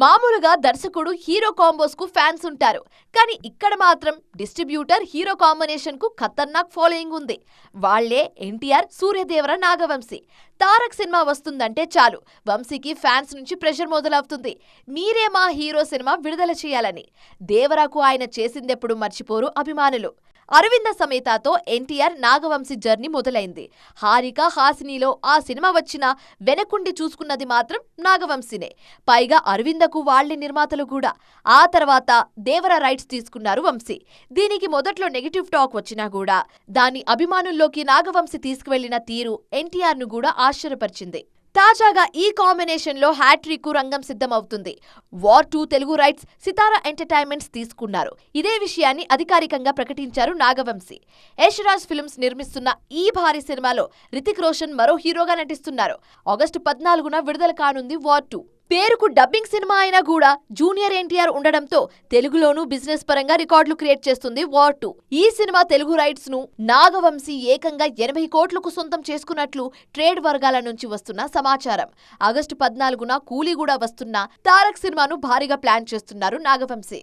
మామూలుగా దర్శకుడు hero combos కు ఫ్యాన్స్ ఉంటారు. కానీ ఇక్కడ మాత్రం డిస్ట్రిబ్యూటర్ హీరో కాంబినేషన్ కు ఖతర్నాక్ ఫాలోయింగ్ ఉంది. వాళ్లే ఎన్టీఆర్, సూర్యదేవర, నాగవంశీ. తారక్ సినిమా వస్తుందంటే చాలు వంశీకి ఫ్యాన్స్ నుంచి ప్రెషర్ మొదలవుతుంది. మీరే మా హీరో సినిమా విడుదల చేయాలని. దేవరకు ఆయన చేసిందెప్పుడు మర్చిపోరు అభిమానులు. అరవింద సమేతతో ఎన్టీఆర్, నాగవంశీ జర్నీ మొదలైంది. హారిక, హాసినిలో ఆ సినిమా వచ్చినా వెనకుండి చూసుకున్నది మాత్రం నాగవంశీనే. పైగా అరవిందకు వాళ్లే నిర్మాతలు కూడా. ఆ తర్వాత దేవర రైట్స్ తీసుకున్నారు వంశీ. దీనికి మొదట్లో నెగిటివ్ టాక్ వచ్చినా కూడా దాన్ని అభిమానుల్లోకి నాగవంశీ తీసుకువెళ్లిన తీరు ఎన్టీఆర్ ను కూడా ఆశ్చర్యపరిచింది. తాజాగా ఈ కాంబినేషన్ లో హ్యాట్రిక్ కు రంగం సిద్ధమవుతుంది. వార్ 2 తెలుగు రైట్స్ సితారా ఎంటర్టైన్మెంట్స్ తీసుకున్నారు. ఇదే విషయాన్ని అధికారికంగా ప్రకటించారు నాగవంశీ. యష్ రాజ్ ఫిల్మ్స్ నిర్మిస్తున్న ఈ భారీ సినిమాలో రితిక్ రోషన్ మరో హీరోగా నటిస్తున్నారు. ఆగస్టు 14న విడుదల కానుంది వార్ 2. పేరుకు డబ్బింగ్ సినిమా అయినా కూడా జూనియర్ ఎన్టీఆర్ ఉండడంతో తెలుగులోనూ బిజినెస్ పరంగా రికార్డులు క్రియేట్ చేస్తుంది వార్ 2. ఈ సినిమా తెలుగు రైట్స్ ను నాగవంశీ ఏకంగా 80 కోట్లకు సొంతం చేసుకున్నట్లు ట్రేడ్ వర్గాల నుంచి వస్తున్న సమాచారం. ఆగస్టు 14న కూలీ కూడా వస్తున్న తారక్ సినిమాను భారీగా ప్లాన్ చేస్తున్నారు నాగవంశీ.